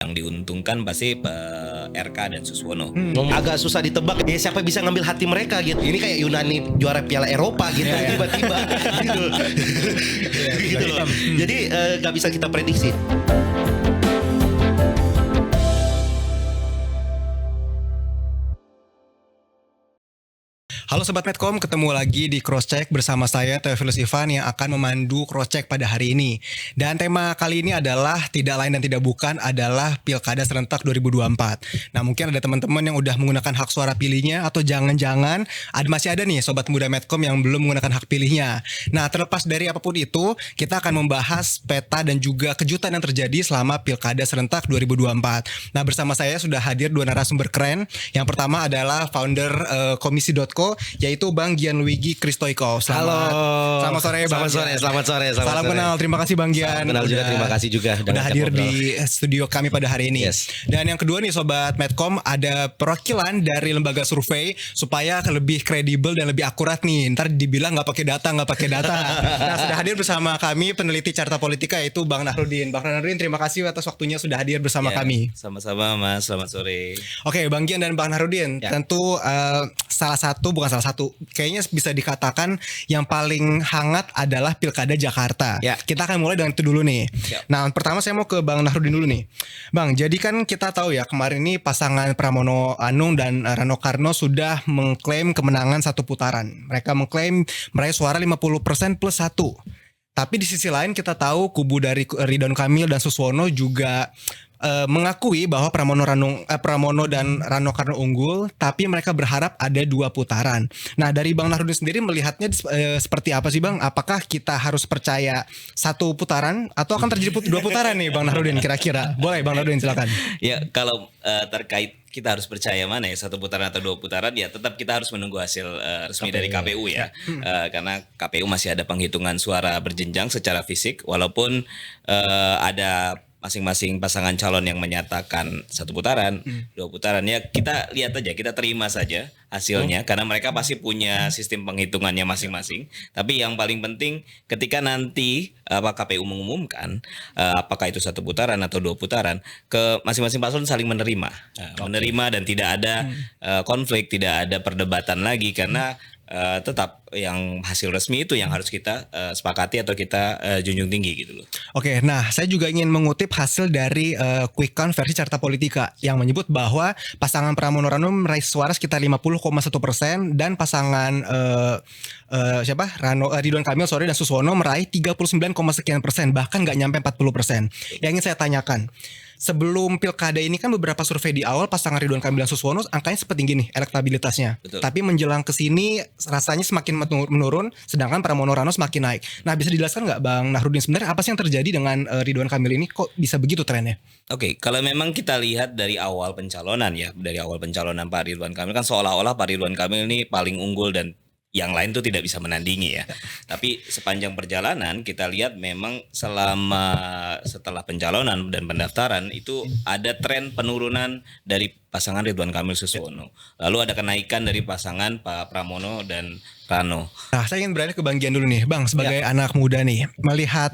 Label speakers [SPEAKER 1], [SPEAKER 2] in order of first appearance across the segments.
[SPEAKER 1] yang diuntungkan pasti RK dan Suswono.
[SPEAKER 2] Agak susah ditebak ya, siapa bisa ngambil hati mereka gitu. Ini kayak Yunani juara Piala Eropa gitu tiba-tiba gitu. Gitu loh. Jadi nggak bisa kita prediksi.
[SPEAKER 3] Halo Sobat Medcom, ketemu lagi di Crosscheck bersama saya Theophilus Ivan yang akan memandu Crosscheck pada hari ini. Dan tema kali ini adalah tidak lain dan tidak bukan adalah Pilkada Serentak 2024. Nah mungkin ada teman-teman yang udah menggunakan hak suara pilihnya atau jangan-jangan masih ada nih Sobat Muda Medcom yang belum menggunakan hak pilihnya. Nah terlepas dari apapun itu, kita akan membahas peta dan juga kejutan yang terjadi selama Pilkada Serentak 2024. Nah bersama saya sudah hadir dua narasumber keren. Yang pertama adalah founder Komisi.co, yaitu Bang Gianluigi Kristoiko. Selamat sore Bang.
[SPEAKER 2] Selamat sore.
[SPEAKER 3] Salam kenal, terima kasih Bang Gian.
[SPEAKER 2] Salam kenal juga, terima kasih juga
[SPEAKER 3] udah hadir di studio kami pada hari ini.
[SPEAKER 2] Yes.
[SPEAKER 3] Dan yang kedua nih Sobat Medcom, ada perwakilan dari lembaga survei supaya lebih kredibel dan lebih akurat nih. Ntar dibilang nggak pakai data. Nah sudah hadir bersama kami peneliti Carta Politika yaitu Bang Nahrudin. Bang Nahrudin, terima kasih atas waktunya sudah hadir bersama kami.
[SPEAKER 1] Sama-sama Mas, selamat sore.
[SPEAKER 3] Oke, Bang Gian dan Bang Nahrudin, tentu bukan salah satu, kayaknya bisa dikatakan yang paling hangat adalah Pilkada Jakarta. Kita akan mulai dengan itu dulu nih. Nah, pertama saya mau ke Bang Nahrudin dulu nih. Bang, jadi kan kita tahu ya kemarin ini pasangan Pramono Anung dan Rano Karno sudah mengklaim kemenangan satu putaran. Mereka mengklaim meraih suara 50% plus 1. Tapi di sisi lain kita tahu kubu dari Ridwan Kamil dan Suswono juga mengakui bahwa Pramono dan Rano Karno unggul, tapi mereka berharap ada 2 putaran. Nah dari Bang Nahrudin sendiri melihatnya seperti apa sih Bang? Apakah kita harus percaya 1 putaran atau akan terjadi 2 putaran nih Bang Nahrudin kira-kira? Boleh Bang Nahrudin silakan.
[SPEAKER 1] Ya kalau terkait kita harus percaya mana ya 1 putaran atau 2 putaran, ya tetap kita harus menunggu hasil resmi dari KPU ya. Karena KPU masih ada penghitungan suara berjenjang secara fisik, walaupun ada masing-masing pasangan calon yang menyatakan 1 putaran, 2 putaran, ya kita lihat aja, kita terima saja hasilnya karena mereka pasti punya sistem penghitungannya masing-masing. Tapi yang paling penting ketika nanti KPU mengumumkan apakah itu 1 putaran atau 2 putaran, ke masing-masing paslon saling menerima, menerima dan tidak ada konflik, tidak ada perdebatan lagi karena tetap yang hasil resmi itu yang harus kita sepakati atau kita junjung tinggi gitu loh.
[SPEAKER 3] Oke, nah saya juga ingin mengutip hasil dari quick count versi Carta Politika yang menyebut bahwa pasangan Pramono Rano meraih suara sekitar 50,1% dan pasangan Ridwan Kamil dan Suswono meraih 39, sekian persen, bahkan nggak nyampe 40%. Yang ingin saya tanyakan, sebelum Pilkada ini kan beberapa survei di awal pasangan Ridwan Kamil dan Suswono angkanya seperti nih elektabilitasnya.
[SPEAKER 1] Betul.
[SPEAKER 3] Tapi menjelang ke sini rasanya semakin menurun, sedangkan Pramono Rano semakin naik. Nah bisa dijelaskan nggak Bang Nahrudin sebenarnya apa sih yang terjadi dengan Ridwan Kamil ini, kok bisa begitu trennya?
[SPEAKER 1] Oke, kalau memang kita lihat dari awal pencalonan Pak Ridwan Kamil kan seolah-olah Pak Ridwan Kamil ini paling unggul dan yang lain tuh tidak bisa menandingi ya. Tapi sepanjang perjalanan kita lihat memang setelah pencalonan dan pendaftaran itu ada tren penurunan dari pasangan Ridwan Kamil Suswono. Lalu ada kenaikan dari pasangan Pak Pramono dan Rano.
[SPEAKER 3] Nah saya ingin beralih ke Bang Gian dulu nih Bang, sebagai anak muda nih, melihat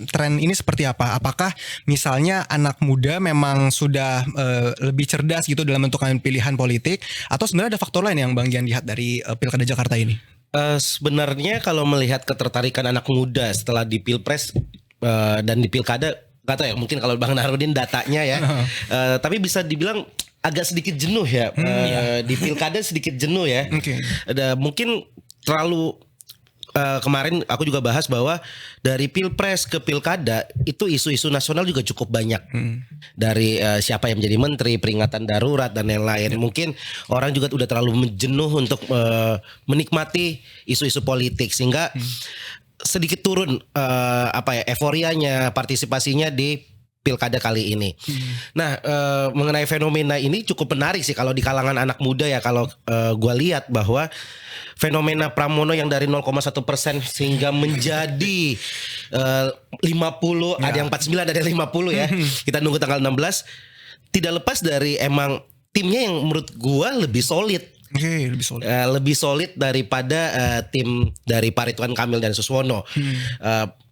[SPEAKER 3] tren ini seperti apa? Apakah misalnya anak muda memang sudah lebih cerdas gitu dalam menentukan pilihan politik, atau sebenarnya ada faktor lain yang Bang Gian lihat dari Pilkada Jakarta ini?
[SPEAKER 2] Sebenarnya kalau melihat ketertarikan anak muda setelah di Pilpres dan di Pilkada, gak tahu ya, mungkin kalau Bang Nahrudin datanya ya, tapi bisa dibilang agak sedikit jenuh ya, di Pilkada sedikit jenuh ya. Ada mungkin terlalu kemarin aku juga bahas bahwa dari Pilpres ke Pilkada itu isu-isu nasional juga cukup banyak. Dari siapa yang menjadi menteri, peringatan darurat dan lain-lain. Mungkin orang juga udah terlalu jenuh untuk menikmati isu-isu politik sehingga sedikit turun euforianya, partisipasinya di Pilkada kali ini. Nah, mengenai fenomena ini cukup menarik sih kalau di kalangan anak muda ya, kalau gue lihat bahwa fenomena Pramono yang dari 0,1% sehingga menjadi 50, ada yang 49, ada yang 50 ya. Kita nunggu tanggal 16. Tidak lepas dari emang timnya yang menurut gue lebih solid. Lebih solid daripada tim dari Pak Ridwan Kamil dan Suswono.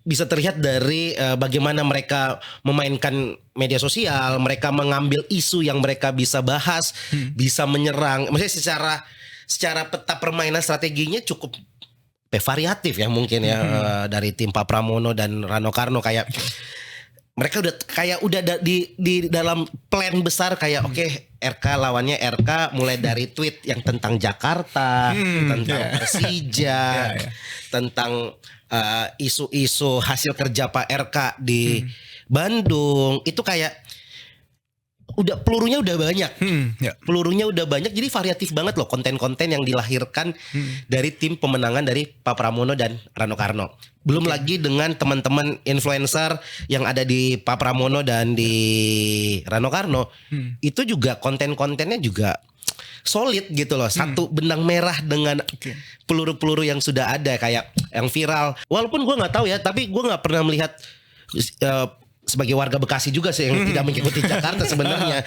[SPEAKER 2] bisa terlihat dari bagaimana mereka memainkan media sosial, mereka mengambil isu yang mereka bisa bahas, bisa menyerang. Maksudnya secara peta permainan strateginya cukup variatif ya mungkin ya dari tim Pak Pramono dan Rano Karno kayak mereka udah di dalam plan besar kayak oke, RK lawannya RK mulai dari tweet yang tentang Jakarta, tentang Persija, tentang isu-isu hasil kerja Pak RK di Bandung itu kayak pelurunya udah banyak. Pelurunya udah banyak, jadi variatif banget loh konten-konten yang dilahirkan dari tim pemenangan dari Pak Pramono dan Rano Karno. Belum lagi dengan teman-teman influencer yang ada di Pak Pramono dan di Rano Karno. Itu juga konten-kontennya juga solid gitu loh. Satu benang merah dengan peluru-peluru yang sudah ada kayak yang viral. Walaupun gue nggak tahu ya, tapi gue nggak pernah melihat sebagai warga Bekasi juga sih yang tidak mengikuti Jakarta sebenarnya.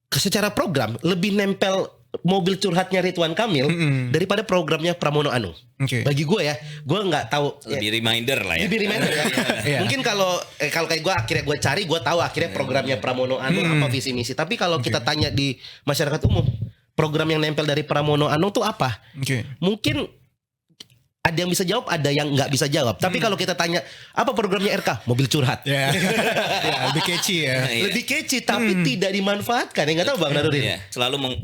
[SPEAKER 2] Secara program lebih nempel mobil curhatnya Ridwan Kamil daripada programnya Pramono Anung. Bagi gue ya, gue nggak tahu.
[SPEAKER 1] Lebih reminder lah ya.
[SPEAKER 2] Lebih reminder kan. Mungkin kalau kayak gue akhirnya gue cari, gue tahu akhirnya programnya Pramono Anung apa visi misi. Tapi kalau kita tanya di masyarakat umum, program yang nempel dari Pramono Anung tuh apa? Mungkin ada yang bisa jawab, ada yang nggak bisa jawab. Tapi kalau kita tanya apa programnya RK, mobil curhat.
[SPEAKER 3] Lebih catchy ya.
[SPEAKER 2] Lebih catchy, tapi tidak dimanfaatkan. Nggak tahu Bang Narudin.
[SPEAKER 1] Selalu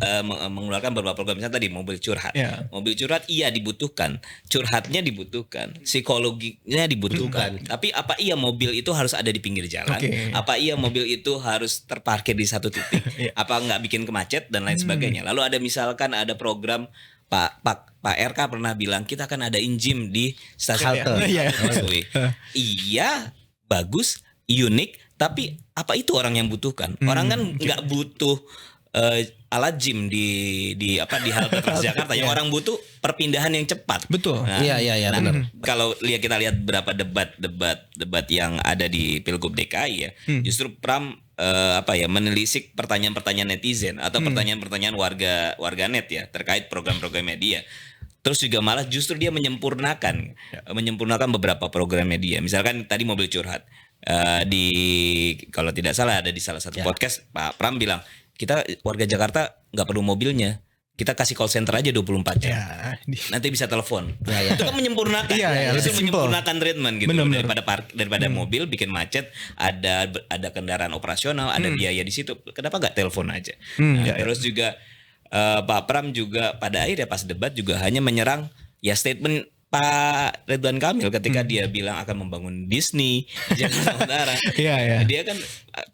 [SPEAKER 1] mengeluarkan beberapa program, misalnya tadi mobil curhat. Mobil curhat iya dibutuhkan, curhatnya dibutuhkan, psikologinya dibutuhkan. Tapi apa iya mobil itu harus ada di pinggir jalan? Apa iya mobil itu harus terparkir di satu titik? Apa nggak bikin kemacet dan lain sebagainya? Lalu ada misalkan ada program Pak RK pernah bilang kita akan ada injim di stasiun halte. Iya, bagus, unik, tapi apa itu orang yang butuhkan? Orang kan nggak butuh alat gym di halte Transjakarta. Yang orang butuh perpindahan yang cepat.
[SPEAKER 2] Betul.
[SPEAKER 1] Nah,
[SPEAKER 2] iya benar.
[SPEAKER 1] Kalau kita lihat berapa debat yang ada di Pilgub DKI ya, justru Pram menelisik pertanyaan-pertanyaan netizen atau pertanyaan-pertanyaan warganet ya terkait program-program media. Terus juga malah justru dia menyempurnakan beberapa program media. Misalkan tadi mobil curhat kalau tidak salah ada di salah satu podcast Pak Pram bilang kita warga Jakarta nggak perlu mobilnya. Kita kasih call center aja 24 jam. Nanti bisa telepon. Itu kan menyempurnakan. Itu menyempurnakan treatment gitu. Daripada mobil bikin macet, ada kendaraan operasional, ada biaya di situ. Kenapa nggak telepon aja? Terus juga Pak Pram juga pada akhirnya pas debat juga hanya menyerang ya statement Pak Ridwan Kamil ketika dia bilang akan membangun Disney Jakarta Utara. Dia kan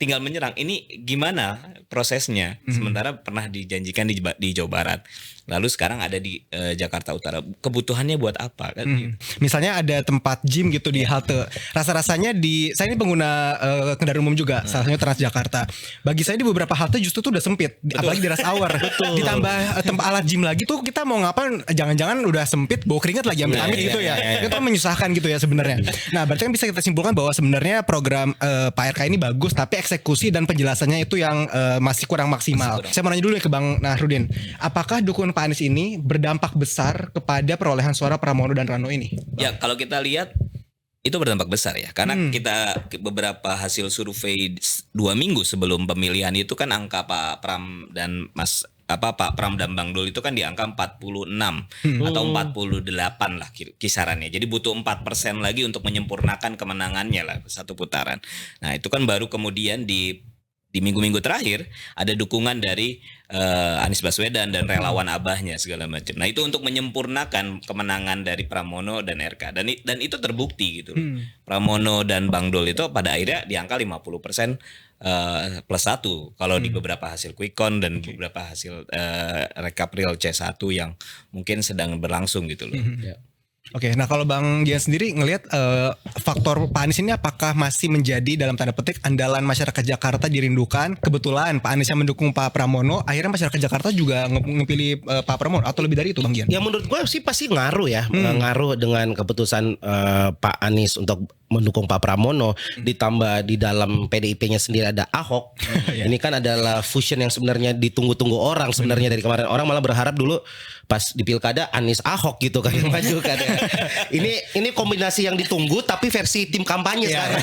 [SPEAKER 1] tinggal menyerang. Ini gimana prosesnya? Sementara pernah dijanjikan di Jawa Barat. Lalu sekarang ada di Jakarta Utara. Kebutuhannya buat apa kan?
[SPEAKER 3] Misalnya ada tempat gym gitu di halte. Rasa-rasanya saya ini pengguna kendaraan umum juga, salah satunya Transjakarta. Bagi saya di beberapa halte justru tuh udah sempit, apalagi di rush hour. Ditambah tempat alat gym lagi tuh kita mau ngapain? Jangan-jangan udah sempit, bau keringat lagi amit-amit gitu ya. Itu menyusahkan gitu ya sebenarnya. Nah, berarti kan bisa kita simpulkan bahwa sebenarnya program Pak RK ini bagus, tapi eksekusi dan penjelasannya itu yang masih kurang maksimal. Saya mau nanya dulu ya ke Bang Nahrudin, apakah dukungan Pak Anies ini berdampak besar kepada perolehan suara Pramono dan Rano ini?
[SPEAKER 1] Ya, kalau kita lihat itu berdampak besar ya, karena kita beberapa hasil survei 2 minggu sebelum pemilihan itu kan angka Pak Pram dan Pak Pram dan Bang Dul itu kan di angka 46 atau 48 lah kisarannya. Jadi butuh 4% lagi untuk menyempurnakan kemenangannya lah satu putaran. Nah, itu kan baru kemudian di minggu-minggu terakhir ada dukungan dari Anies Baswedan dan relawan abahnya segala macam. Nah, itu untuk menyempurnakan kemenangan dari Pramono dan RK dan itu terbukti gitu. Pramono dan Bang Dul itu pada akhirnya di angka 50% plus 1 kalau di beberapa hasil quick count dan beberapa hasil rekap real C1 yang mungkin sedang berlangsung gitu loh.
[SPEAKER 3] Oke, nah kalau Bang Gian sendiri ngelihat faktor Pak Anies ini apakah masih menjadi dalam tanda petik andalan masyarakat Jakarta dirindukan? Kebetulan Pak Anies yang mendukung Pak Pramono, akhirnya masyarakat Jakarta juga ngepilih Pak Pramono atau lebih dari itu Bang Gian?
[SPEAKER 2] Ya menurut gue sih pasti ngaruh ya, ngaruh dengan keputusan Pak Anies untuk mendukung Pak Pramono, ditambah di dalam PDIP-nya sendiri ada Ahok. Ini kan adalah fusion yang sebenarnya ditunggu-tunggu orang sebenarnya dari kemarin. Orang malah berharap dulu pas di pilkada Anies Ahok gitu kan yang maju kan. Ya. Ini kombinasi yang ditunggu tapi versi tim kampanye sekarang.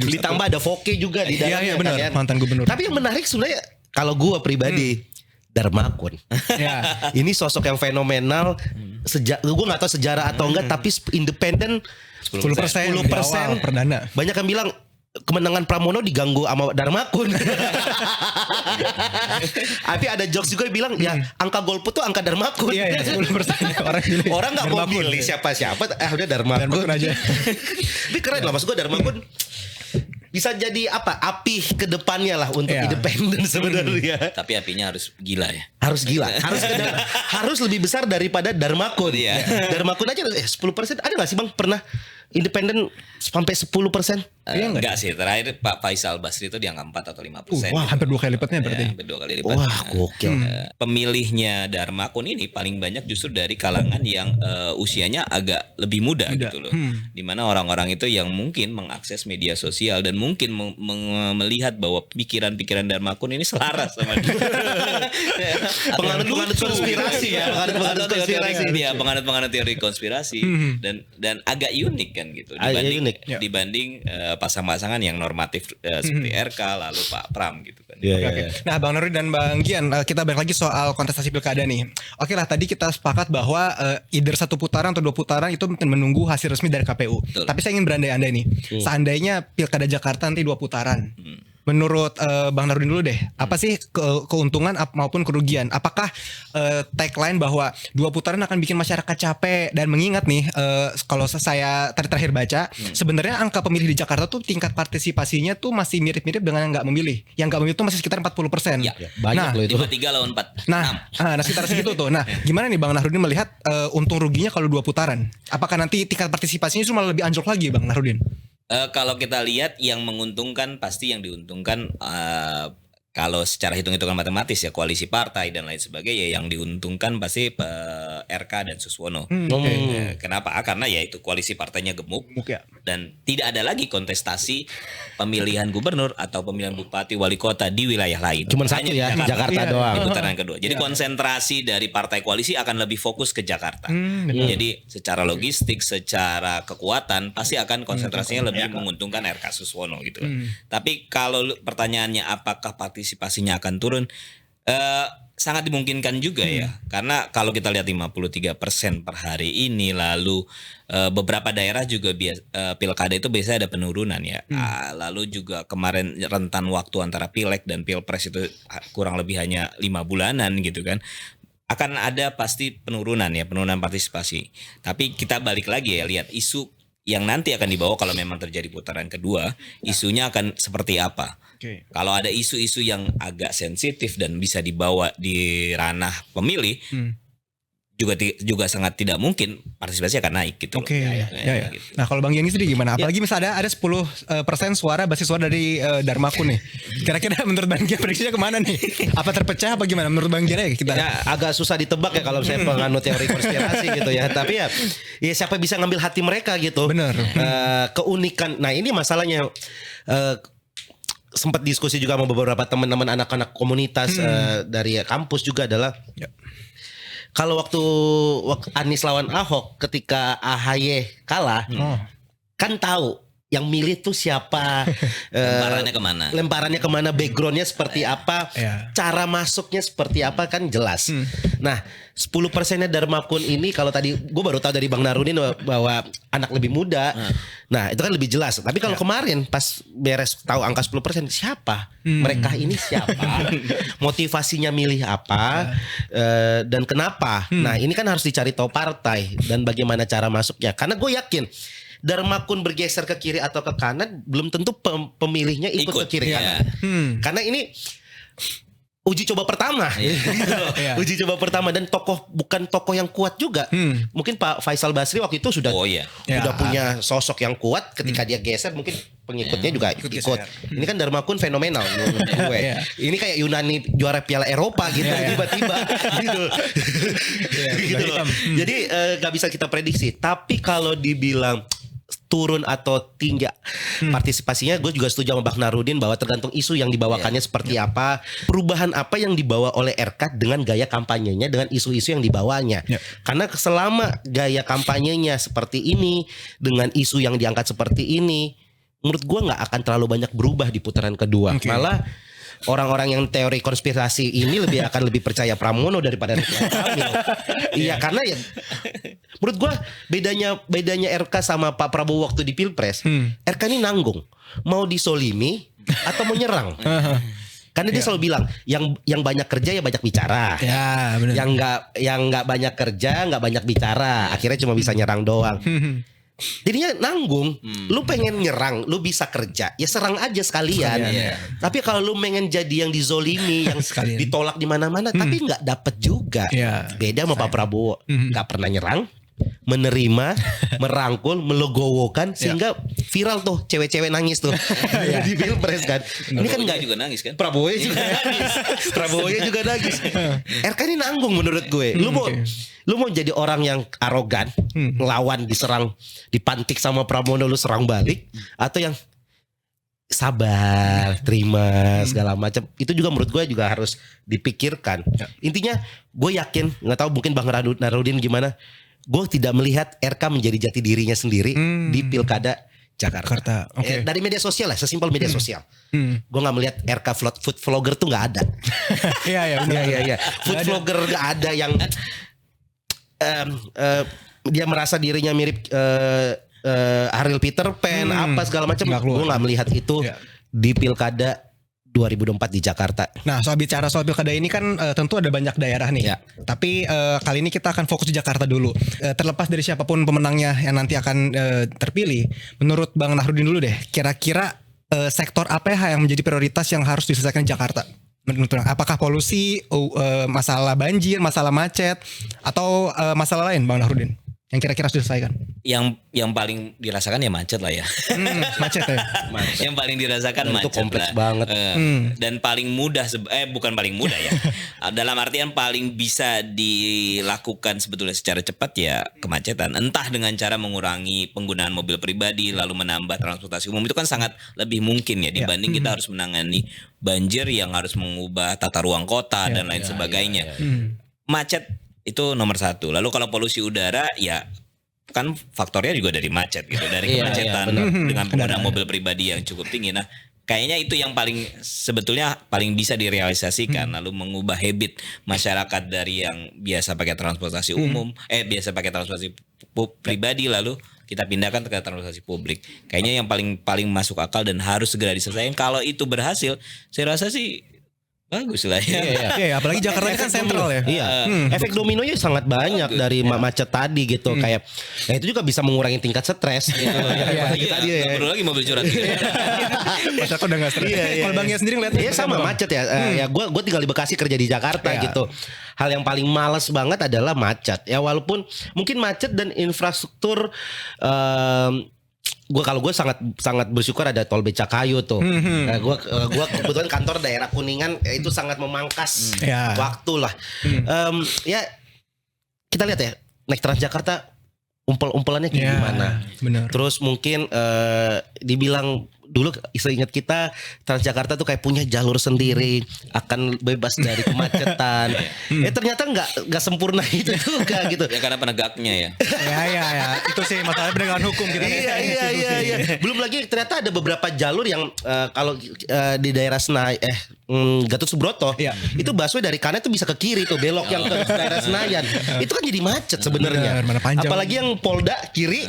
[SPEAKER 2] Ditambah ada Foke juga di dalamnya.
[SPEAKER 3] Iya benar,
[SPEAKER 2] kan, ya.
[SPEAKER 3] mantan gubernur.
[SPEAKER 2] Tapi yang menarik sebenarnya kalau gue pribadi Darmakun. Ini sosok yang fenomenal. Gue nggak tahu sejarah atau enggak, tapi independen 10%
[SPEAKER 3] perdana.
[SPEAKER 2] Banyak yang bilang kemenangan Pramono diganggu sama Darmakun. Tapi ada jokes juga yang bilang ya angka golput tuh angka Darmakun.
[SPEAKER 3] Iya 10%
[SPEAKER 2] orang nggak mau milih siapa-siapa. Udah Darmakun
[SPEAKER 3] aja.
[SPEAKER 2] Tapi keren lah, maksud gue Darmakun bisa jadi api ke depannya lah untuk independen sebenarnya.
[SPEAKER 1] Tapi apinya harus gila ya.
[SPEAKER 2] Harus gila. Harus lebih besar daripada Darmakun. Darmakun aja 10%. Ada gak sih Bang pernah independen sampai 10%?
[SPEAKER 1] Enggak sih, terakhir Pak Faisal Basri itu di angka 4 atau 5%.
[SPEAKER 3] Wah, hampir 2 kali lipatnya berarti.
[SPEAKER 1] Ya, hampir 2 kali lipat.
[SPEAKER 2] Wah, gokil.
[SPEAKER 1] Pemilihnya Darmakun ini paling banyak justru dari kalangan yang usianya agak lebih muda gitu loh. Dimana orang-orang itu yang mungkin mengakses media sosial dan mungkin melihat bahwa pikiran-pikiran Darmakun ini selaras sama dia.
[SPEAKER 2] Penganut konspirasi ya.
[SPEAKER 1] Penganut teori konspirasi dan agak unik kan gitu dibanding pasang-pasangan yang normatif seperti RK lalu Pak Pram gitu kan.
[SPEAKER 3] Oke. Nah, Bang Nuri dan Bang Gian, kita balik lagi soal kontestasi pilkada nih. Oke lah, tadi kita sepakat bahwa either 1 putaran atau 2 putaran itu menunggu hasil resmi dari KPU.
[SPEAKER 1] Betul.
[SPEAKER 3] Tapi saya ingin berandai-andai nih. Seandainya pilkada Jakarta nanti 2 putaran. Menurut Bang Narudin dulu deh, apa sih keuntungan maupun kerugian? Apakah tagline bahwa 2 putaran akan bikin masyarakat capek? Dan mengingat nih, kalau saya terakhir baca, sebenarnya angka pemilih di Jakarta tuh tingkat partisipasinya tuh masih mirip-mirip dengan yang nggak memilih. Yang nggak memilih tuh masih sekitar 40%.
[SPEAKER 1] Ya,
[SPEAKER 2] banyak loh itu.
[SPEAKER 1] 53 lawan 4.
[SPEAKER 3] Nah sekitar segitu tuh. Nah, gimana nih Bang Narudin melihat untung ruginya kalau 2 putaran? Apakah nanti tingkat partisipasinya cuma lebih anjlok lagi Bang Narudin?
[SPEAKER 1] Kalau kita lihat yang menguntungkan pasti yang diuntungkan kalau secara hitung-hitungan matematis ya koalisi partai dan lain sebagainya yang diuntungkan pasti RK dan Suswono. Kenapa? Karena ya itu koalisi partainya gemuk dan tidak ada lagi kontestasi pemilihan gubernur atau pemilihan bupati wali kota di wilayah lain.
[SPEAKER 2] Cuma satu ya, Jakarta doang.
[SPEAKER 1] Di putaran kedua. Jadi konsentrasi dari partai koalisi akan lebih fokus ke Jakarta. Jadi secara logistik, secara kekuatan pasti akan konsentrasinya lebih menguntungkan RK Suswono gitu. Tapi kalau pertanyaannya apakah partisipasinya akan turun, sangat dimungkinkan juga ya, karena kalau kita lihat 53% per hari ini, lalu beberapa daerah juga pilkada itu biasanya ada penurunan ya, lalu juga kemarin rentan waktu antara pileg dan pilpres itu kurang lebih hanya 5 bulanan gitu kan, akan ada pasti penurunan partisipasi. Tapi kita balik lagi ya, lihat isu yang nanti akan dibawa kalau memang terjadi putaran kedua, isunya akan seperti apa. Kalau ada isu-isu yang agak sensitif dan bisa dibawa di ranah pemilih, juga sangat tidak mungkin partisipasi akan naik gitu.
[SPEAKER 3] Gitu. Nah kalau Bang Yeni sendiri gimana? Apalagi misalnya ada 10% suara basis suara dari Darmakun nih. Kira-kira menurut Bang Gian prediksinya kemana nih? Apa terpecah apa gimana menurut Bang Gian ya kita?
[SPEAKER 2] Ya, agak susah ditebak ya kalau saya penganut teori konspirasi gitu ya. Tapi ya siapa bisa ngambil hati mereka gitu.
[SPEAKER 3] Benar.
[SPEAKER 2] Keunikan. Nah ini masalahnya. Sempat diskusi juga sama beberapa teman-teman anak-anak komunitas dari kampus juga adalah kalau waktu Anies lawan Ahok ketika AHY kalah kan tahu yang milih tuh siapa, lemparannya kemana, backgroundnya seperti apa, cara masuknya seperti apa kan jelas. Nah 10%-nya Darmakun ini kalau tadi gue baru tahu dari Bang Narudin bahwa anak lebih muda. Nah itu kan lebih jelas. Tapi kalau kemarin pas beres tahu angka 10% siapa? Mereka ini siapa? Motivasinya milih apa? Dan kenapa? Nah ini kan harus dicari tahu partai dan bagaimana cara masuknya. Karena gue yakin Darmakun bergeser ke kiri atau ke kanan belum tentu pemilihnya ikut ke kiri kanan. Karena ini uji coba pertama. Uji coba pertama dan bukan tokoh yang kuat juga. Mungkin Pak Faisal Basri waktu itu sudah punya sosok yang kuat, ketika dia geser mungkin pengikutnya juga ikut. Ini kan Darmakun fenomenal menurut gue. Ini kayak Yunani juara Piala Eropa gitu tiba-tiba gitu. Gitu loh. Jadi gak bisa kita prediksi. Tapi kalau dibilang turun atau tinggi partisipasinya, gue juga setuju sama Bang Narudin bahwa tergantung isu yang dibawakannya seperti apa, perubahan apa yang dibawa oleh RK dengan gaya kampanyenya, dengan isu-isu yang dibawanya. Karena selama gaya kampanyenya seperti ini dengan isu yang diangkat seperti ini, menurut gue nggak akan terlalu banyak berubah di putaran kedua. Malah orang-orang yang teori konspirasi ini akan lebih percaya Pramono daripada Ridwan Kamil. Iya, karena ya menurut gua bedanya RK sama Pak Prabowo waktu di Pilpres, RK ini nanggung mau disolimi atau mau nyerang. Karena dia selalu bilang yang banyak kerja ya banyak bicara.
[SPEAKER 3] Ya, benar.
[SPEAKER 2] Yang nggak banyak kerja nggak banyak bicara. Akhirnya cuma bisa nyerang doang. Jadinya nanggung. Lu pengen nyerang, lu bisa kerja, ya serang aja sekalian. Tapi kalau lu pengen jadi yang dizolimi, yang ditolak di mana-mana, tapi nggak dapet juga. Beda sama Pak Prabowo, nggak pernah nyerang, menerima, merangkul, melegowokan, sehingga viral tuh cewek-cewek nangis tuh di Pilpres kan. Ini kan nggak
[SPEAKER 1] juga nangis kan?
[SPEAKER 2] Prabowo juga nangis. Prabowo juga nangis. RK ini nanggung menurut gue. Lu mau jadi orang yang arogan, ngelawan, diserang, dipantik sama Pramono, lu serang balik, atau yang sabar, terima segala macam. Itu juga menurut gue juga harus dipikirkan. Intinya gue yakin, nggak tahu mungkin Bang Narudin gimana, gue tidak melihat RK menjadi jati dirinya sendiri di Pilkada Jakarta. Dari media sosial lah, sesimpel media sosial. Gue nggak melihat RK food vlogger tuh nggak ada. Iya. Food vlogger nggak ada yang dia merasa dirinya mirip Ariel Peter Pan apa segala macam. Gue nggak melihat itu di Pilkada 2024 di Jakarta.
[SPEAKER 3] Nah, bicara soal pilkada ini kan tentu ada banyak daerah nih. Tapi kali ini kita akan fokus di Jakarta dulu. Terlepas dari siapapun pemenangnya yang nanti akan terpilih, menurut Bang Nahrudin dulu deh, kira-kira sektor apa yang menjadi prioritas yang harus diselesaikan di Jakarta? Apakah polusi, masalah banjir, masalah macet, atau masalah lain, Bang Nahrudin? Yang kira-kira harus diselesaikan?
[SPEAKER 1] Yang paling dirasakan ya macet lah ya.
[SPEAKER 3] Macet ya.
[SPEAKER 1] Yang paling dirasakan macet.
[SPEAKER 2] Itu kompleks
[SPEAKER 1] lah.
[SPEAKER 2] banget.
[SPEAKER 1] Dan paling mudah bukan paling mudah ya. Dalam artian paling bisa dilakukan sebetulnya secara cepat ya kemacetan. Entah dengan cara mengurangi penggunaan mobil pribadi lalu menambah transportasi umum, itu kan sangat lebih mungkin ya dibanding kita harus menangani banjir yang harus mengubah tata ruang kota dan lain sebagainya. Macet itu nomor satu. Lalu kalau polusi udara ya kan faktornya juga dari macet gitu, dari kemacetan dengan penggunaan mobil pribadi yang cukup tinggi. Nah, kayaknya itu yang sebetulnya paling bisa direalisasikan, lalu mengubah habit masyarakat dari yang biasa pakai transportasi umum, biasa pakai transportasi pribadi lalu kita pindahkan ke transportasi publik. Kayaknya yang paling masuk akal dan harus segera diselesaikan. Kalau itu berhasil, saya rasa sih bagus lah ya.
[SPEAKER 3] Iya, apalagi Jakarta kan sentral ya.
[SPEAKER 2] Iya. Efek dominonya sangat banyak dari macet tadi gitu. Kayak itu juga bisa mengurangi tingkat stres gitu.
[SPEAKER 1] Tadi ya. Perlu lagi mobil curhat.
[SPEAKER 3] Masyarakat udah enggak stres. Kalau Bangnya sendiri ngeliat
[SPEAKER 2] sama macet ya. Ya gue tinggal di Bekasi, kerja di Jakarta gitu. Hal yang paling males banget adalah macet. Ya walaupun mungkin macet dan infrastruktur gue sangat bersyukur ada tol Becakayu tuh. Gue kebetulan kantor daerah Kuningan, itu sangat memangkas waktu lah. Ya kita lihat ya naik Transjakarta umpel-umpelannya kayak gimana.
[SPEAKER 3] Bener.
[SPEAKER 2] Terus mungkin dibilang dulu seingat kita Transjakarta tuh kayak punya jalur sendiri, akan bebas dari kemacetan. Ternyata nggak sempurna itu juga gitu.
[SPEAKER 1] Ya karena penegaknya ya.
[SPEAKER 3] Ya. Itu sih masalah penegakan hukum kita.
[SPEAKER 2] Iya. Belum lagi ternyata ada beberapa jalur yang kalau di daerah Gatot Subroto itu busway dari kanan tuh bisa ke kiri tuh, belok yang ke daerah Senayan. Itu kan jadi macet sebenarnya. Apalagi yang Polda kiri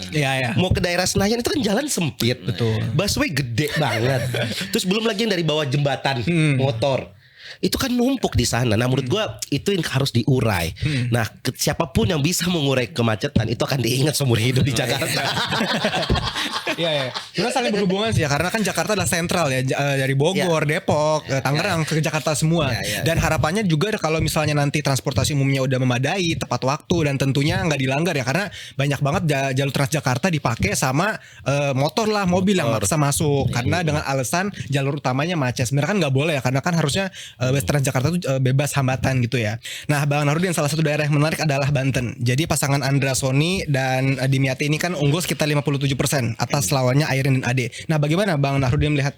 [SPEAKER 2] mau ke daerah Senayan itu kan jalan sempit.
[SPEAKER 3] Betul.
[SPEAKER 2] Busway gede banget. Terus belum lagi yang dari bawah jembatan motor. Itu kan numpuk di sana. Nah, menurut gua itu yang harus diurai. Nah, siapapun yang bisa mengurai kemacetan itu akan diingat seumur hidup di Jakarta.
[SPEAKER 3] Iya. Sebenarnya saling berhubungan sih ya, karena kan Jakarta adalah sentral ya, dari Bogor, Depok, Tangerang ke Jakarta semua. Dan harapannya juga kalau misalnya nanti transportasi umumnya udah memadai, tepat waktu dan tentunya nggak dilanggar ya, karena banyak banget jalur Transjakarta dipakai sama motor lah, mobil yang maksa masuk karena dengan alasan jalur utamanya macet. Sebenarnya kan nggak boleh ya, karena kan harusnya Transjakarta tuh bebas hambatan gitu ya. Nah, Bang Naruddin, salah satu daerah yang menarik adalah Banten. Jadi pasangan Andra Sony dan Dimyati ini kan unggul sekitar 57% atas lawannya Airin dan Ade. Nah, bagaimana Bang Naruddin melihat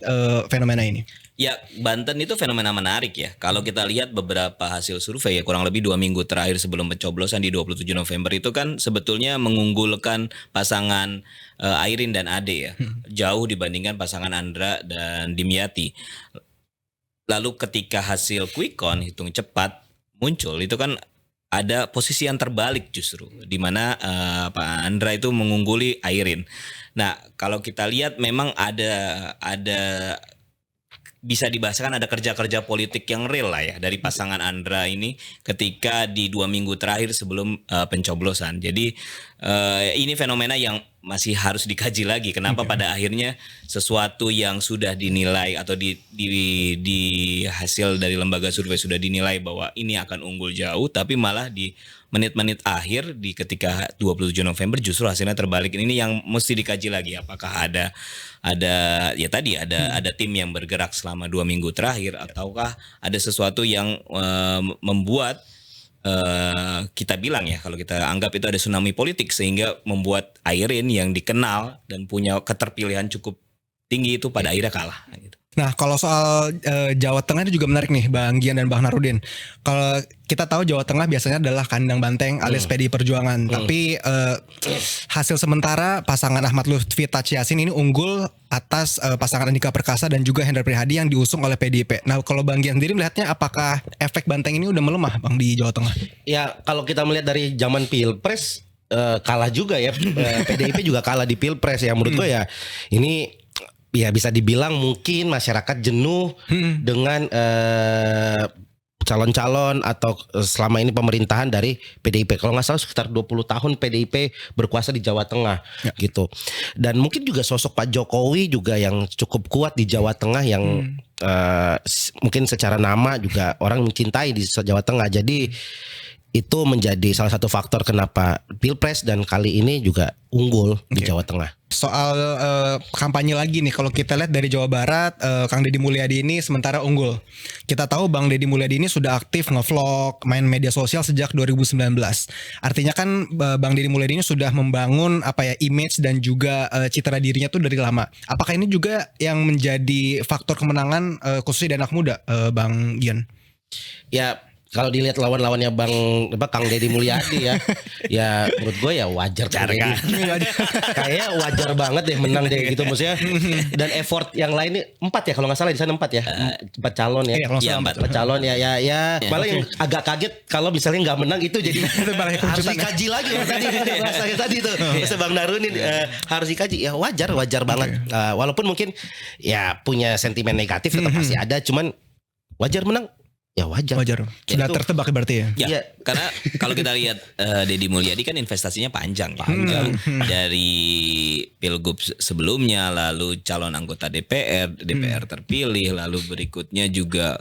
[SPEAKER 3] fenomena ini?
[SPEAKER 1] Ya, Banten itu fenomena menarik ya. Kalau kita lihat beberapa hasil survei ya, kurang lebih 2 minggu terakhir sebelum pencoblosan di 27 November itu kan sebetulnya mengunggulkan pasangan Airin dan Ade ya. Jauh dibandingkan pasangan Andra dan Dimyati. Lalu ketika hasil quick count hitung cepat muncul, itu kan ada posisi yang terbalik justru, di mana Pak Andra itu mengungguli Airin. Nah, kalau kita lihat memang ada bisa dibahasakan ada kerja-kerja politik yang real lah ya dari pasangan Andra ini ketika di 2 minggu terakhir sebelum pencoblosan. Jadi ini fenomena yang masih harus dikaji lagi. Kenapa pada akhirnya sesuatu yang sudah dinilai atau di hasil dari lembaga survei sudah dinilai bahwa ini akan unggul jauh, tapi malah di menit-menit akhir di ketika 27 November justru hasilnya terbalik. Ini yang mesti dikaji lagi, apakah ada ya tadi ada tim yang bergerak selama 2 minggu terakhir, ataukah ada sesuatu yang membuat kita bilang ya, kalau kita anggap itu ada tsunami politik sehingga membuat Airin yang dikenal dan punya keterpilihan cukup tinggi itu pada akhirnya kalah gitu.
[SPEAKER 3] Nah, kalau soal Jawa Tengah itu juga menarik nih Bang Gian dan Bang Naruddin. Kalau kita tahu Jawa Tengah biasanya adalah kandang banteng alias PDI Perjuangan. Tapi hasil sementara pasangan Ahmad Lutfi Taj Yassin ini unggul atas pasangan Andika Perkasa dan juga Hendra Prihadi yang diusung oleh PDIP. Nah, kalau Bang Gian sendiri melihatnya apakah efek banteng ini udah melemah Bang di Jawa Tengah?
[SPEAKER 2] Ya, kalau kita melihat dari zaman Pilpres kalah juga ya. PDIP juga kalah di Pilpres ya. Menurut gue ya ini ya bisa dibilang mungkin masyarakat jenuh dengan calon-calon atau selama ini pemerintahan dari PDIP. Kalau nggak salah sekitar 20 tahun PDIP berkuasa di Jawa Tengah gitu. Dan mungkin juga sosok Pak Jokowi juga yang cukup kuat di Jawa Tengah yang mungkin secara nama juga orang mencintai di Jawa Tengah. Jadi itu menjadi salah satu faktor kenapa Pilpres dan kali ini juga unggul di Jawa Tengah.
[SPEAKER 3] Soal kampanye lagi nih, kalau kita lihat dari Jawa Barat, Kang Deddy Mulyadi ini sementara unggul. Kita tahu Bang Deddy Mulyadi ini sudah aktif ngevlog, main media sosial sejak 2019. Artinya kan Bang Deddy Mulyadi ini sudah membangun image dan juga citra dirinya tuh dari lama. Apakah ini juga yang menjadi faktor kemenangan khususnya di anak muda, Bang Gian?
[SPEAKER 2] Ya, kalau dilihat lawan-lawannya Kang Deddy Mulyadi ya menurut gue ya wajar kan. Kayaknya wajar banget deh menang deh gitu maksudnya. Dan effort yang lain ini 4 ya kalau nggak salah di sana 4 ya. 4 calon ya.
[SPEAKER 3] Iya,
[SPEAKER 2] 4 calon ya. Malah yang agak kaget kalau misalnya nggak menang itu jadi harus dikaji lagi tadi tuh. Bang Naruddin harus dikaji. Ya wajar banget. Walaupun mungkin ya punya sentimen negatif tetap pasti ada, cuman wajar menang. Ya wajar.
[SPEAKER 3] Sudah tertebak berarti ya.
[SPEAKER 1] Ya, karena kalau kita lihat Deddy Mulyadi kan investasinya panjang. Dari pilgub sebelumnya, lalu calon anggota DPR terpilih, lalu berikutnya juga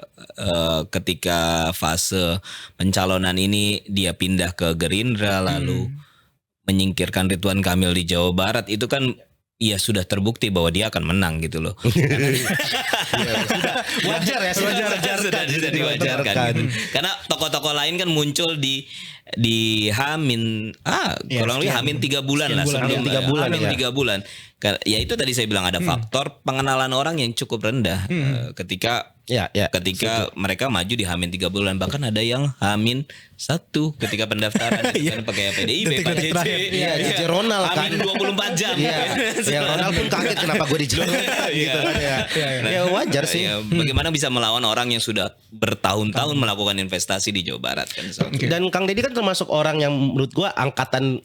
[SPEAKER 1] ketika fase pencalonan ini dia pindah ke Gerindra, lalu menyingkirkan Ridwan Kamil di Jawa Barat. Itu kan ya sudah terbukti bahwa dia akan menang gitu loh.
[SPEAKER 2] Wajar
[SPEAKER 1] sudah diwajarkan. Gitu. Karena tokoh-tokoh lain kan muncul di Hamin kurang lebih Hamin 3 bulan lah sebelum 3 bulan. Ya itu tadi saya bilang ada faktor pengenalan orang yang cukup rendah ketika mereka maju di Hamin 3 bulan, bahkan ada yang Hamin 1 ketika pendaftaran kan pakai PDIP Pak
[SPEAKER 2] JJ Ronald kan
[SPEAKER 1] Hamin 24 jam.
[SPEAKER 2] Ya Ronald pun kaget kenapa gue dijual gitu kan ya. Ya wajar sih.
[SPEAKER 1] Bagaimana bisa melawan orang yang sudah bertahun-tahun melakukan investasi di Jawa Barat kan.
[SPEAKER 2] Dan Kang Deddy kan termasuk orang yang menurut gue angkatan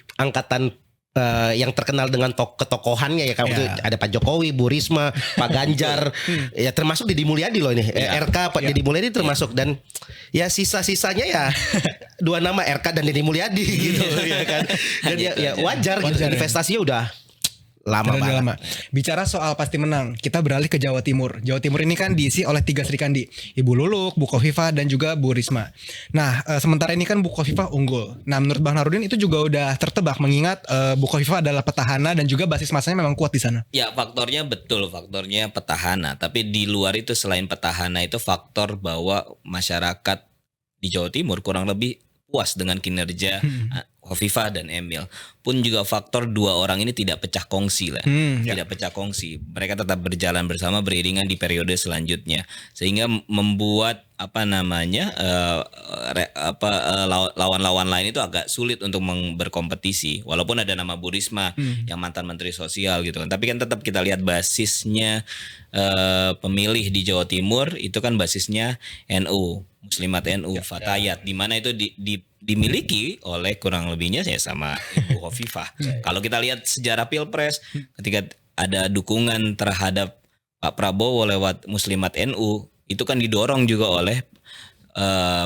[SPEAKER 2] yang terkenal dengan ketokohannya ya, itu ada Pak Jokowi, Bu Risma, Pak Ganjar, ya termasuk Deddy Mulyadi loh ini. RK Pak Deddy Mulyadi termasuk dan ya sisa-sisanya ya 2 nama RK dan Deddy Mulyadi gitu ya kan. Dan ya wajar gitu, investasinya udah lama
[SPEAKER 3] Periode
[SPEAKER 2] banget.
[SPEAKER 3] lama. Bicara soal pasti menang, kita beralih ke Jawa Timur. Jawa Timur ini kan diisi oleh 3 Serikandi, Ibu Luluk, Bu Khofifah dan juga Bu Risma. Nah, sementara ini kan Bu Khofifah unggul. Nah, menurut Bang Narudin itu juga udah tertebak mengingat Bu Khofifah adalah petahana dan juga basis masanya memang kuat di sana.
[SPEAKER 1] Ya faktornya betul, faktornya petahana. Tapi di luar itu selain petahana itu faktor bahwa masyarakat di Jawa Timur kurang lebih puas dengan kinerja Khofifah dan Emil. Pun juga faktor dua orang ini tidak pecah kongsi lah. Tidak pecah kongsi. Mereka tetap berjalan bersama beriringan di periode selanjutnya. Sehingga membuat lawan-lawan lain itu agak sulit untuk berkompetisi. Walaupun ada nama Bu Risma yang mantan Menteri Sosial gitu kan. Tapi kan tetap kita lihat basisnya pemilih di Jawa Timur itu kan basisnya NU, Muslimat NU, Fatayat, di mana itu dimiliki oleh kurang lebihnya ya sama Ibu Khofifah. Kalau kita lihat sejarah Pilpres, ketika ada dukungan terhadap Pak Prabowo lewat Muslimat NU, itu kan didorong juga oleh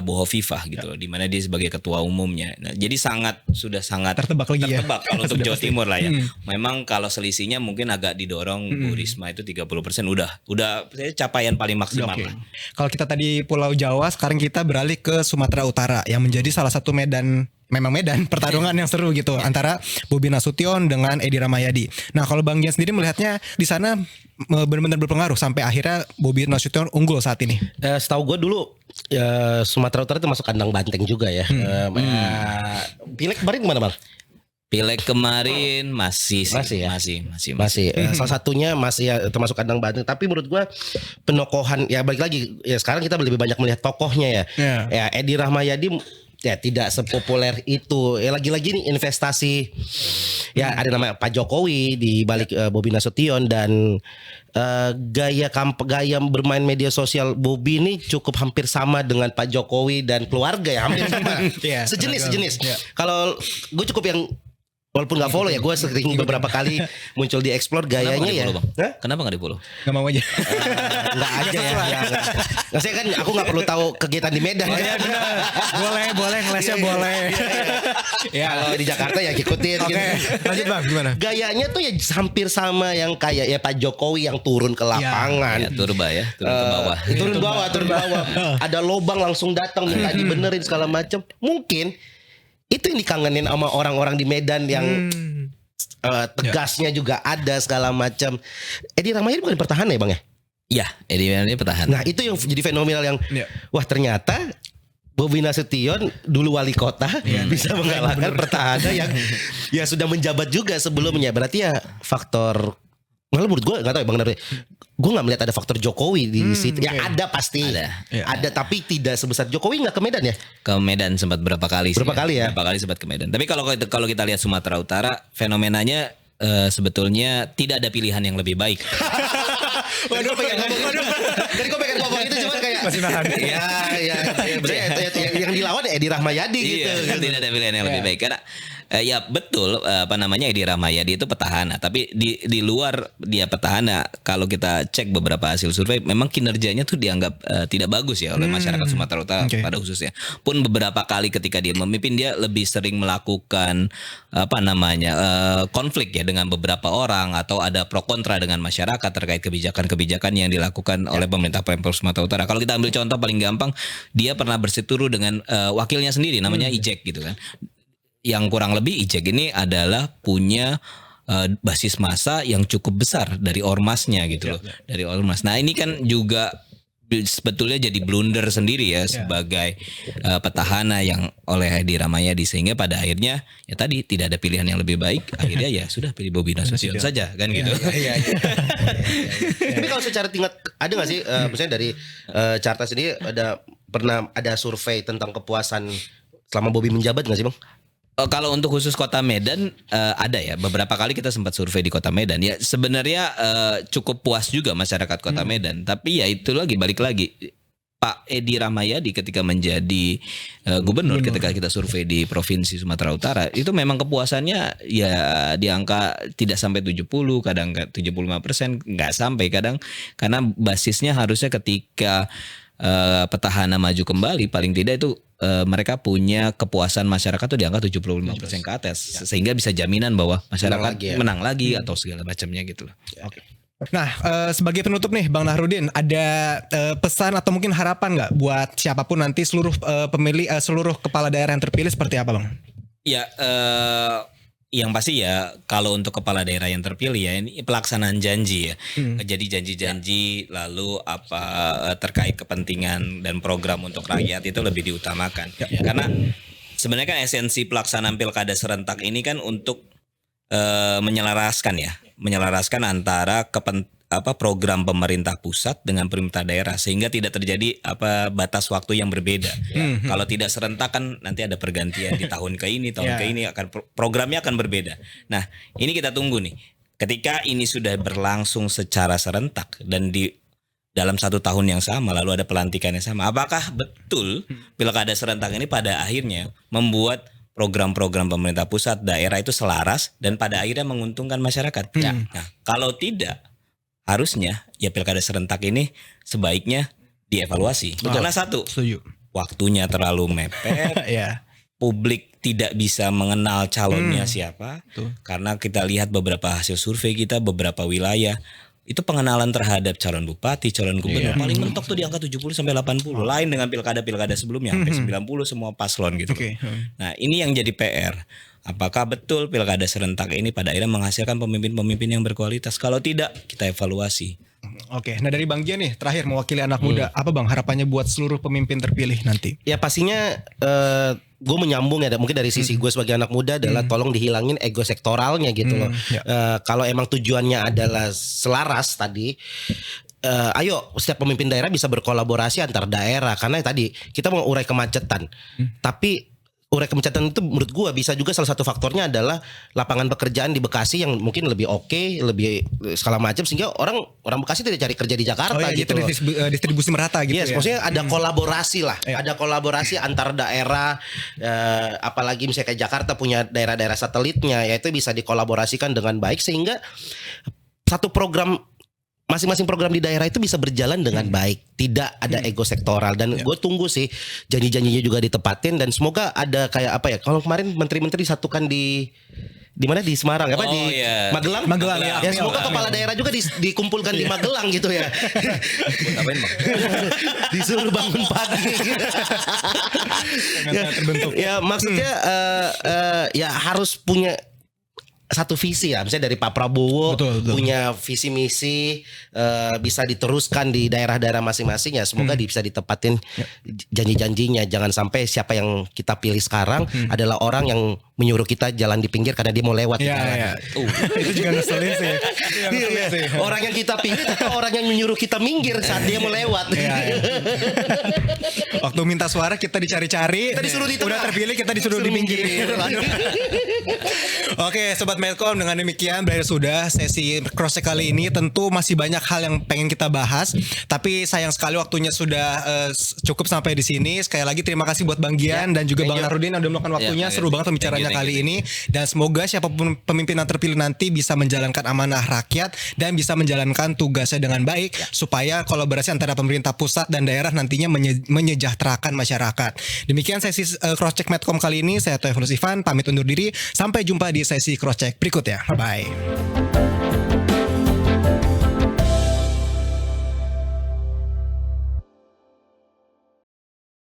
[SPEAKER 1] Bu Khofifah gitu loh, di mana dia sebagai ketua umumnya. Nah, jadi sudah sangat
[SPEAKER 3] Tertebak lagi ya.
[SPEAKER 1] kalau untuk Jawa Timur lah ya. Memang kalau selisihnya mungkin agak didorong Bu Risma itu 30%, udah capaian paling maksimal lah.
[SPEAKER 3] Kalau kita tadi Pulau Jawa, sekarang kita beralih ke Sumatera Utara yang menjadi salah satu medan pertarungan yang seru gitu antara Bobi Nasution dengan Edi Rahmayadi. Nah, kalau Bang Gian sendiri melihatnya di sana benar-benar berpengaruh sampai akhirnya Bobi Nasution unggul saat ini.
[SPEAKER 2] Setahu gue dulu Sumatera Utara itu masuk kandang banteng juga ya. Pileg kemarin gimana Bang?
[SPEAKER 1] Pileg kemarin masih.
[SPEAKER 2] Salah satunya masih ya, termasuk kandang banteng. Tapi menurut gue penokohan ya balik lagi ya sekarang kita lebih banyak melihat tokohnya ya. Ya Edi Rahmayadi ya tidak sepopuler itu. Ya lagi-lagi nih investasi. Ya ada nama Pak Jokowi di balik Bobi Nasution dan gaya bermain media sosial Bobi ini cukup hampir sama dengan Pak Jokowi dan keluarga ya, hampir sama. Sejenis. Kalau gue cukup yang walaupun gak follow ya, gue sering beberapa kali muncul di explore gayanya ya.
[SPEAKER 1] Kenapa gak di follow?
[SPEAKER 3] Gak mau aja.
[SPEAKER 2] Gak aja ya. Nah, saya kan aku gak perlu tahu kegiatan di Medan.
[SPEAKER 3] Iya benar. Boleh ngelesnya boleh.
[SPEAKER 2] Ya kalau di Jakarta ya ikutin.
[SPEAKER 3] Oke. Lanjut Bang, gimana?
[SPEAKER 2] Gayanya tuh ya hampir sama yang kayak ya Pak Jokowi yang turun ke lapangan.
[SPEAKER 1] Ya, turun ke bawah.
[SPEAKER 2] Turun bawah. Ada lobang langsung datang minta dibenerin segala macam. Mungkin itu yang dikangenin sama orang-orang di Medan yang tegasnya juga ada segala macam. Edi Rahmayadi bukan pertahanan ya Bang ya?
[SPEAKER 1] Iya, Edi Rahmayadi pertahanan.
[SPEAKER 2] Nah itu yang jadi fenomenal yang wah ternyata Bobi Nasution dulu wali kota bisa mengalahkan pertahanan yang ya sudah menjabat juga sebelumnya. Berarti ya faktor, malah menurut gue gak tahu ya Bang Nardi, gue gak melihat ada faktor Jokowi di situ. Ya ada pasti. Ada tapi tidak sebesar Jokowi. Gak ke Medan ya?
[SPEAKER 1] Ke Medan sempat berapa kali sih.
[SPEAKER 2] Berapa kali sempat
[SPEAKER 1] ke Medan. Tapi kalau kita lihat Sumatera Utara, fenomenanya sebetulnya tidak ada pilihan yang lebih baik.
[SPEAKER 2] Waduh, Jadi gue pengen ngomong itu cuma kayak
[SPEAKER 3] masih nahan.
[SPEAKER 2] Yang dilawan ya Edi Rahmayadi gitu.
[SPEAKER 1] Tidak ada pilihan yang lebih baik karena ya betul Edi Rahmayadi itu petahana, tapi di luar dia petahana, kalau kita cek beberapa hasil survei memang kinerjanya tuh dianggap tidak bagus ya oleh masyarakat Sumatera Utara pada khususnya. Pun beberapa kali ketika dia memimpin dia lebih sering melakukan konflik ya dengan beberapa orang atau ada pro kontra dengan masyarakat terkait kebijakan-kebijakan yang dilakukan oleh pemerintah Pemprov Sumatera Utara. Kalau kita ambil contoh paling gampang, dia pernah bersiteru dengan wakilnya sendiri namanya Ijek gitu kan. Yang kurang lebih Ijek ini adalah punya basis massa yang cukup besar dari ormasnya gitu loh. Dari ormas. Nah ini kan juga sebetulnya jadi blunder sendiri ya sebagai petahana yang oleh Edi Rahmayadi, sehingga pada akhirnya ya tadi tidak ada pilihan yang lebih baik, akhirnya ya sudah pilih Bobi Nasution saja kan gitu.
[SPEAKER 2] Tapi kalau secara tingkat ada nggak sih misalnya dari Carta sendiri pernah ada survei tentang kepuasan selama Bobi menjabat nggak sih Bang?
[SPEAKER 1] Kalau untuk khusus Kota Medan ada ya, beberapa kali kita sempat survei di Kota Medan ya, sebenarnya cukup puas juga masyarakat Kota Medan, tapi ya itu balik lagi Pak Edi Rahmayadi ketika menjadi gubernur, ketika kita survei di Provinsi Sumatera Utara itu memang kepuasannya ya di angka tidak sampai 70, kadang 75%, nggak sampai kadang, karena basisnya harusnya ketika petahana maju kembali paling tidak itu mereka punya kepuasan masyarakat tuh di angka 75% ke atas, sehingga bisa jaminan bahwa masyarakat menang lagi atau segala macamnya gitu loh.
[SPEAKER 3] Oke. Nah, sebagai penutup nih Bang Nahrudin, ada pesan atau mungkin harapan nggak buat siapapun nanti seluruh pemilih, seluruh kepala daerah yang terpilih seperti apa, Bang?
[SPEAKER 1] Ya, yang pasti ya kalau untuk kepala daerah yang terpilih ya ini pelaksanaan janji ya. Jadi janji-janji lalu apa terkait kepentingan dan program untuk rakyat itu lebih diutamakan. Karena sebenarnya kan esensi pelaksanaan pilkada serentak ini kan untuk menyelaraskan antara program pemerintah pusat dengan pemerintah daerah sehingga tidak terjadi batas waktu yang berbeda. Kalau tidak serentak kan nanti ada pergantian di tahun ke ini akan programnya akan berbeda. Nah, ini kita tunggu nih. Ketika ini sudah berlangsung secara serentak dan di dalam 1 tahun yang sama lalu ada pelantikan yang sama, apakah betul pilkada serentak ini pada akhirnya membuat program-program pemerintah pusat daerah itu selaras dan pada akhirnya menguntungkan masyarakat? Nah, kalau tidak, harusnya ya pilkada serentak ini sebaiknya dievaluasi. Karena satu, waktunya terlalu mepet, publik tidak bisa mengenal calonnya siapa. Karena kita lihat beberapa hasil survei kita, beberapa wilayah itu pengenalan terhadap calon bupati, calon gubernur paling mentok tuh di angka 70-80. Lain dengan pilkada-pilkada sebelumnya sampai 90 semua paslon gitu. Nah, ini yang jadi PR. Apakah betul pilkada serentak ini pada akhirnya menghasilkan pemimpin-pemimpin yang berkualitas? Kalau tidak, kita evaluasi.
[SPEAKER 3] Oke, nah dari Bang Gian nih terakhir mewakili anak muda, apa Bang harapannya buat seluruh pemimpin terpilih nanti?
[SPEAKER 2] Ya pastinya gue menyambung ya, mungkin dari sisi gue sebagai anak muda adalah tolong dihilangin ego sektoralnya gitu loh. Kalau emang tujuannya adalah selaras tadi, ayo setiap pemimpin daerah bisa berkolaborasi antar daerah karena tadi kita mau urai kemacetan, tapi urai kemacetan itu menurut gua bisa juga salah satu faktornya adalah lapangan pekerjaan di Bekasi yang mungkin lebih lebih segala macam sehingga orang Bekasi tidak cari kerja di Jakarta gitu loh.
[SPEAKER 3] Distribusi merata gitu ya.
[SPEAKER 2] Maksudnya ada kolaborasi lah, ada kolaborasi antar daerah, apalagi misalnya kayak Jakarta punya daerah-daerah satelitnya, yaitu bisa dikolaborasikan dengan baik sehingga satu program masing-masing program di daerah itu bisa berjalan dengan baik, tidak ada ego sektoral dan gue tunggu sih janji-janjinya juga ditepatin dan semoga ada kayak apa ya, kalau kemarin menteri-menteri disatukan di mana di Semarang Magelang ya, semoga kepala daerah juga dikumpulkan di Magelang gitu ya. Disuruh bangun pagi ya maksudnya ya harus punya satu visi ya, misalnya dari Pak Prabowo punya visi misi bisa diteruskan di daerah-daerah masing-masing ya, semoga bisa ditepatin janji-janjinya, jangan sampai siapa yang kita pilih sekarang adalah orang yang menyuruh kita jalan di pinggir karena dia mau lewat di jalan.
[SPEAKER 3] Itu juga ngeselin sih.
[SPEAKER 2] Orang yang kita pilih atau orang yang menyuruh kita minggir saat dia mau lewat.
[SPEAKER 3] Waktu minta suara kita dicari-cari, kita disuruh di tengah. Udah terpilih kita disuruh di pinggir. Oke, Sobat Medcom, dengan demikian berakhir sudah sesi cross check kali ini. Tentu masih banyak hal yang pengen kita bahas, tapi sayang sekali waktunya sudah cukup sampai di sini. Sekali lagi terima kasih buat Bang Gian dan juga Bang Nahrudin yang udah meluangkan waktunya. Seru banget pembicaranya kali ini, dan semoga siapapun pemimpin yang terpilih nanti bisa menjalankan amanah rakyat dan bisa menjalankan tugasnya dengan baik supaya kolaborasi antara pemerintah pusat dan daerah nantinya menyejahterakan masyarakat. Demikian sesi cross check Medcom kali ini. Saya Toefulus Ivan pamit undur diri. Sampai jumpa di sesi cross check berikutnya. Bye.